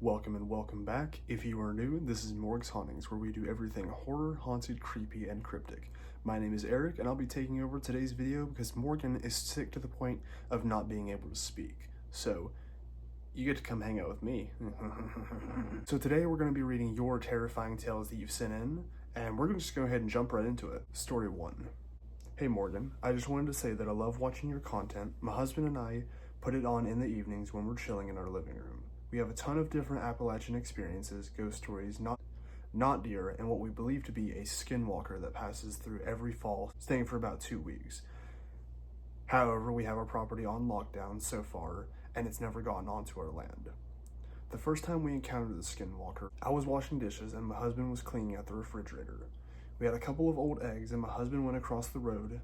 Welcome and welcome back. If you are new, this is Morg's Hauntings, where we do everything horror, haunted, creepy, and cryptic. My name is Eric, and I'll be taking over today's video because Morgan is sick to the point of not being able to speak. So, you get to come hang out with me. So today we're going to be reading your terrifying tales that you've sent in, and we're going to just go ahead and jump right into it. Story 1. Hey Morgan, I just wanted to say that I love watching your content. My husband and I put it on in the evenings when we're chilling in our living room. We have a ton of different Appalachian experiences, ghost stories, not deer, and what we believe to be a skinwalker that passes through every fall, staying for about 2 weeks. However, we have our property on lockdown so far, and it's never gotten onto our land. The first time we encountered the skinwalker, I was washing dishes and my husband was cleaning out the refrigerator. We had a couple of old eggs and my husband went across the road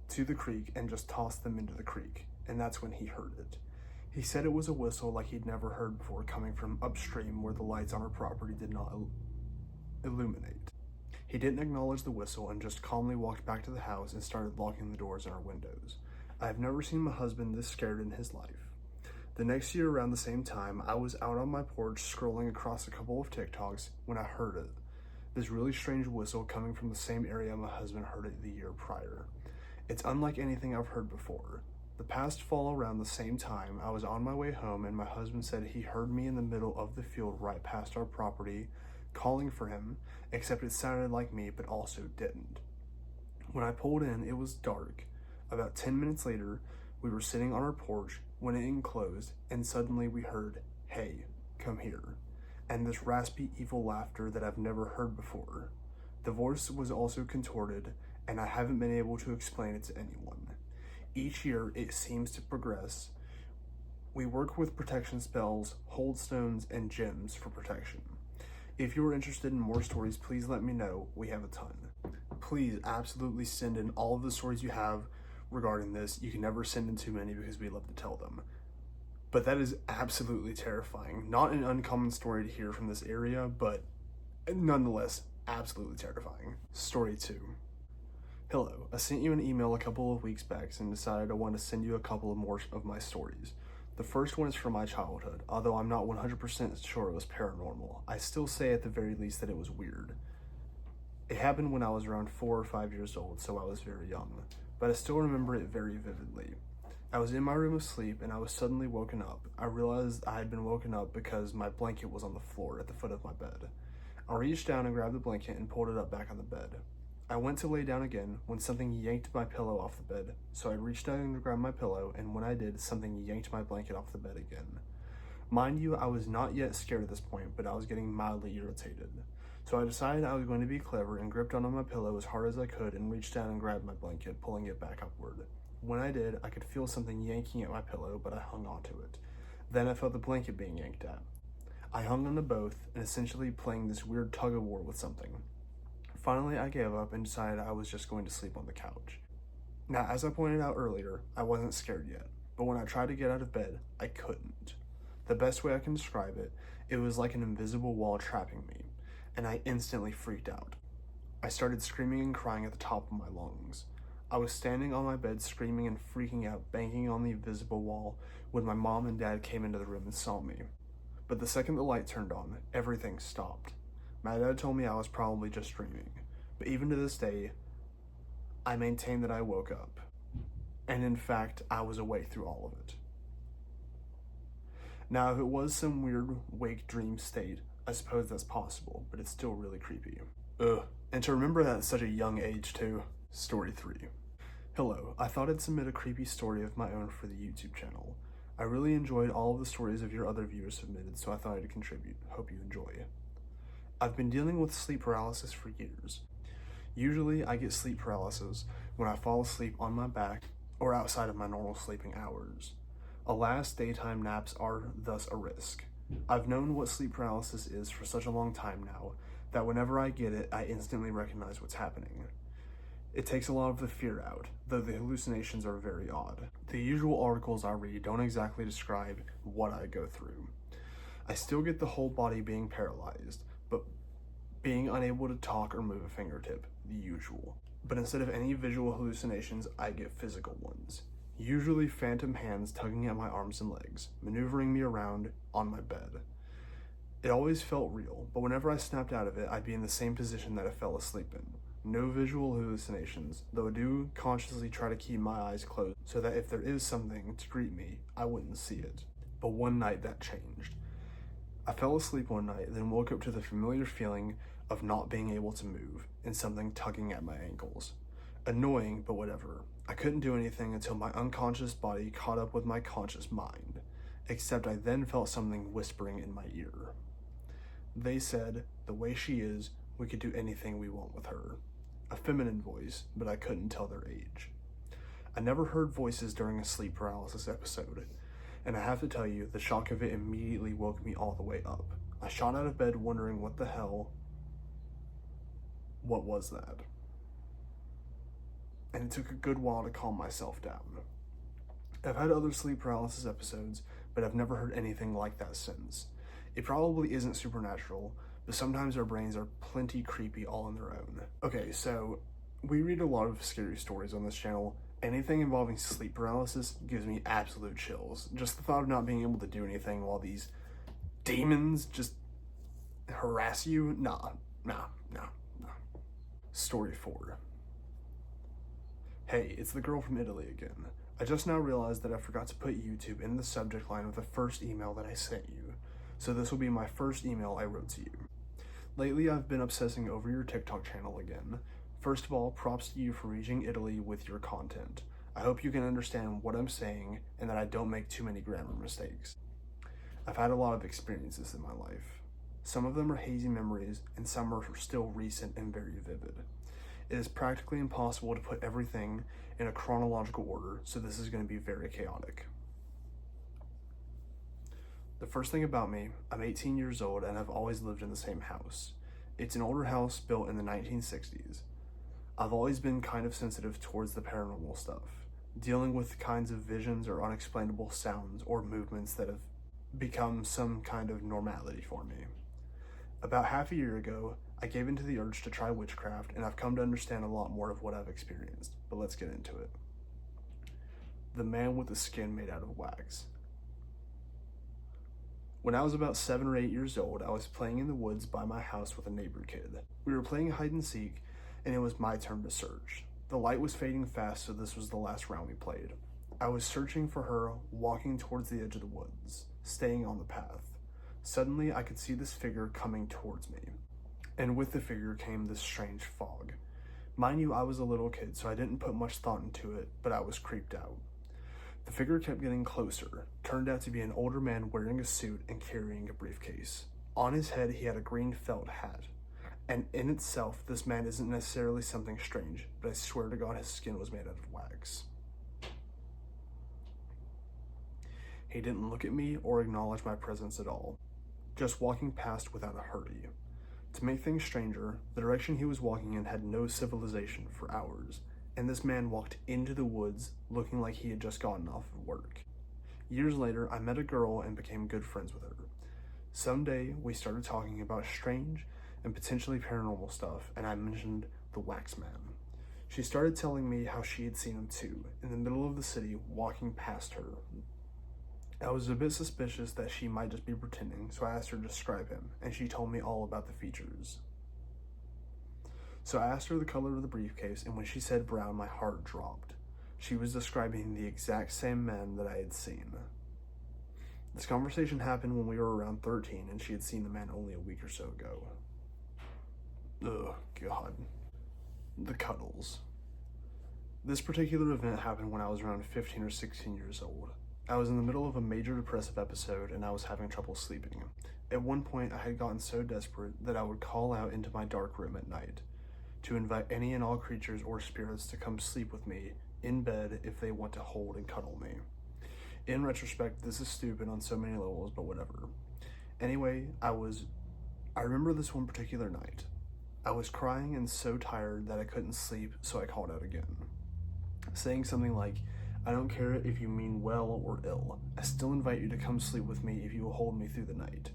to the creek and just tossed them into the creek, and that's when he heard it. He said it was a whistle like he'd never heard before, coming from upstream where the lights on our property did not illuminate. He didn't acknowledge the whistle and just calmly walked back to the house and started locking the doors and our windows. I have never seen my husband this scared in his life. The next year around the same time, I was out on my porch scrolling across a couple of TikToks when I heard it. This really strange whistle coming from the same area my husband heard it the year prior. It's unlike anything I've heard before. The past fall around the same time, I was on my way home and my husband said he heard me in the middle of the field right past our property, calling for him, except it sounded like me but also didn't. When I pulled in, it was dark. About 10 minutes later, we were sitting on our porch when it enclosed, and suddenly we heard, "Hey, come here," and this raspy, evil laughter that I've never heard before. The voice was also contorted, and I haven't been able to explain it to anyone. Each year, it seems to progress. We work with protection spells, hold stones, and gems for protection. If you are interested in more stories, please let me know. We have a ton. Please absolutely send in all of the stories you have regarding this. You can never send in too many because we love to tell them. But that is absolutely terrifying. Not an uncommon story to hear from this area, but nonetheless, absolutely terrifying. Story 2. Hello, I sent you an email a couple of weeks back and decided I want to send you a couple of more of my stories. The first one is from my childhood, although I'm not 100% sure it was paranormal. I still say at the very least that it was weird. It happened when I was around 4 or 5 years old, so I was very young, but I still remember it very vividly. I was in my room asleep and I was suddenly woken up. I realized I had been woken up because my blanket was on the floor at the foot of my bed. I reached down and grabbed the blanket and pulled it up back on the bed. I went to lay down again when something yanked my pillow off the bed, so I reached down to grab my pillow, and when I did, something yanked my blanket off the bed again. Mind you, I was not yet scared at this point, but I was getting mildly irritated. So I decided I was going to be clever and gripped onto my pillow as hard as I could and reached down and grabbed my blanket, pulling it back upward. When I did, I could feel something yanking at my pillow, but I hung onto it. Then I felt the blanket being yanked at. I hung onto both and essentially playing this weird tug-of-war with something. Finally, I gave up and decided I was just going to sleep on the couch. Now, as I pointed out earlier, I wasn't scared yet, but when I tried to get out of bed, I couldn't. The best way I can describe it, it was like an invisible wall trapping me, and I instantly freaked out. I started screaming and crying at the top of my lungs. I was standing on my bed screaming and freaking out, banging on the invisible wall when my mom and dad came into the room and saw me. But the second the light turned on, everything stopped. My dad told me I was probably just dreaming, but even to this day, I maintain that I woke up, and in fact, I was awake through all of it. Now, if it was some weird wake dream state, I suppose that's possible, but it's still really creepy. Ugh, and to remember that at such a young age too. Story 3. Hello, I thought I'd submit a creepy story of my own for the YouTube channel. I really enjoyed all of the stories of your other viewers submitted, so I thought I'd contribute. Hope you enjoy. I've been dealing with sleep paralysis for years. Usually, I get sleep paralysis when I fall asleep on my back or outside of my normal sleeping hours. Alas, daytime naps are thus a risk. I've known what sleep paralysis is for such a long time now that whenever I get it, I instantly recognize what's happening. It takes a lot of the fear out, though the hallucinations are very odd. The usual articles I read don't exactly describe what I go through. I still get the whole body being paralyzed, but being unable to talk or move a fingertip, the usual. But instead of any visual hallucinations, I get physical ones. Usually phantom hands tugging at my arms and legs, maneuvering me around on my bed. It always felt real, but whenever I snapped out of it, I'd be in the same position that I fell asleep in. No visual hallucinations, though I do consciously try to keep my eyes closed so that if there is something to greet me, I wouldn't see it. But one night that changed. I fell asleep one night, then woke up to the familiar feeling of not being able to move and something tugging at my ankles. Annoying, but whatever. I couldn't do anything until my unconscious body caught up with my conscious mind, except I then felt something whispering in my ear. They said, the way she is, we could do anything we want with her. A feminine voice, but I couldn't tell their age. I never heard voices during a sleep paralysis episode, and I have to tell you, the shock of it immediately woke me all the way up. I shot out of bed wondering what was that? And it took a good while to calm myself down. I've had other sleep paralysis episodes, but I've never heard anything like that since. It probably isn't supernatural, but sometimes our brains are plenty creepy all on their own. Okay, so we read a lot of scary stories on this channel. Anything involving sleep paralysis gives me absolute chills. Just the thought of not being able to do anything while these demons just harass you, nah. Story 4. Hey, it's the girl from Italy again. I just now realized that I forgot to put YouTube in the subject line of the first email that I sent you, so this will be my first email I wrote to you. Lately, I've been obsessing over your TikTok channel again. First of all, props to you for reaching Italy with your content. I hope you can understand what I'm saying and that I don't make too many grammar mistakes. I've had a lot of experiences in my life. Some of them are hazy memories and some are still recent and very vivid. It is practically impossible to put everything in a chronological order, so this is going to be very chaotic. The first thing about me, I'm 18 years old and I've always lived in the same house. It's an older house built in the 1960s. I've always been kind of sensitive towards the paranormal stuff, dealing with kinds of visions or unexplainable sounds or movements that have become some kind of normality for me. About half a year ago, I gave into the urge to try witchcraft, and I've come to understand a lot more of what I've experienced, but let's get into it. The man with the skin made out of wax. When I was about 7 or 8 years old, I was playing in the woods by my house with a neighbor kid. We were playing hide and seek, and it was my turn to search. The light was fading fast, so this was the last round we played. I was searching for her, walking towards the edge of the woods, staying on the path. Suddenly, I could see this figure coming towards me, and with the figure came this strange fog. Mind you, I was a little kid, so I didn't put much thought into it, but I was creeped out. The figure kept getting closer, turned out to be an older man wearing a suit and carrying a briefcase. On his head, he had a green felt hat. And in itself, this man isn't necessarily something strange, but I swear to God his skin was made out of wax. He didn't look at me or acknowledge my presence at all, just walking past without a hurry. To make things stranger, the direction he was walking in had no civilization for hours, and this man walked into the woods looking like he had just gotten off of work. Years later, I met a girl and became good friends with her. Someday, we started talking about strange and potentially paranormal stuff, and I mentioned the wax man. She started telling me how she had seen him too, in the middle of the city, walking past her. I was a bit suspicious that she might just be pretending, so I asked her to describe him, and she told me all about the features. So I asked her the color of the briefcase, and when she said brown, my heart dropped. She was describing the exact same man that I had seen. This conversation happened when we were around 13, and she had seen the man only a week or so ago. Ugh, God. The cuddles. This particular event happened when I was around 15 or 16 years old. I was in the middle of a major depressive episode and I was having trouble sleeping. At one point, I had gotten so desperate that I would call out into my dark room at night to invite any and all creatures or spirits to come sleep with me in bed if they want to hold and cuddle me. In retrospect, this is stupid on so many levels, but whatever. Anyway, I remember this one particular night. I was crying and so tired that I couldn't sleep, so I called out again, saying something like, "I don't care if you mean well or ill. I still invite you to come sleep with me if you will hold me through the night."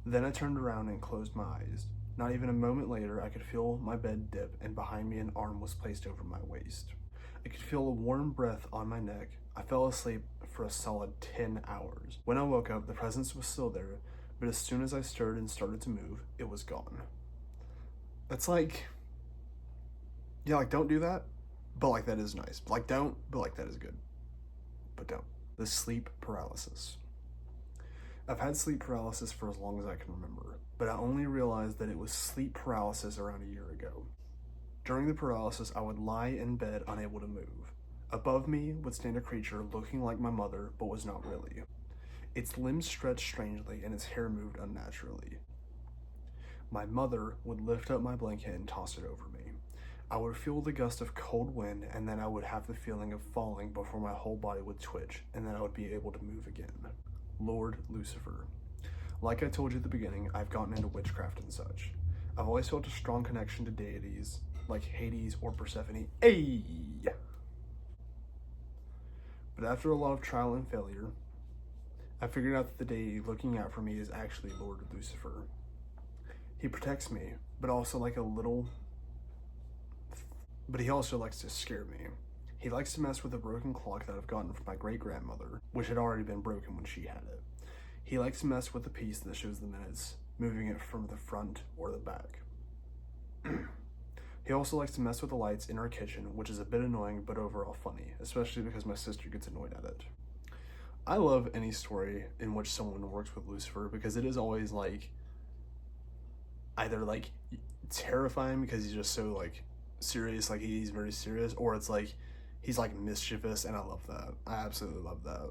Then I turned around and closed my eyes. Not even a moment later, I could feel my bed dip, and behind me an arm was placed over my waist. I could feel a warm breath on my neck. I fell asleep for a solid 10 hours. When I woke up, the presence was still there, but as soon as I stirred and started to move, it was gone. That's like, yeah, like don't do that, but like that is nice. Like don't, but like that is good. But don't. The sleep paralysis. I've had sleep paralysis for as long as I can remember, but I only realized that it was sleep paralysis around a year ago. During the paralysis, I would lie in bed unable to move. Above me would stand a creature looking like my mother, but was not really. Its limbs stretched strangely and its hair moved unnaturally. My mother would lift up my blanket and toss it over me. I would feel the gust of cold wind, and then I would have the feeling of falling before my whole body would twitch, and then I would be able to move again. Lord Lucifer. Like I told you at the beginning, I've gotten into witchcraft and such. I've always felt a strong connection to deities, like Hades or Persephone. Ayy! But after a lot of trial and failure, I figured out that the deity looking out for me is actually Lord Lucifer. He protects me, but also like a little... But he also likes to scare me. He likes to mess with a broken clock that I've gotten from my great-grandmother, which had already been broken when she had it. He likes to mess with the piece that shows the minutes, moving it from the front or the back. He also likes to mess with the lights in our kitchen, which is a bit annoying but overall funny, especially because my sister gets annoyed at it. I love any story in which someone works with Lucifer because it is always like either like terrifying because he's just so like serious, like he's very serious, or it's like he's like mischievous, and I love that. I absolutely love that.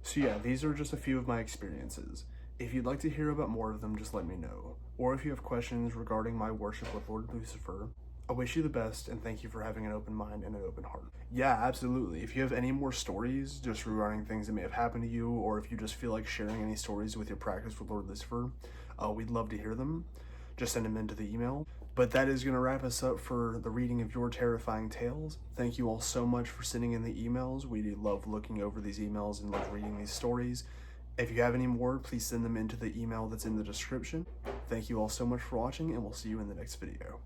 So yeah, these are just a few of my experiences. If you'd like to hear about more of them, just let me know. Or if you have questions regarding my worship with Lord Lucifer, I wish you the best and thank you for having an open mind and an open heart. Yeah, absolutely. If you have any more stories just regarding things that may have happened to you, or if you just feel like sharing any stories with your practice with Lord Lucifer, we'd love to hear them. Just send them into the email. But that is going to wrap us up for the reading of your terrifying tales. Thank you all so much for sending in the emails. We love looking over these emails and love reading these stories. If you have any more, please send them into the email that's in the description. Thank you all so much for watching, and we'll see you in the next video.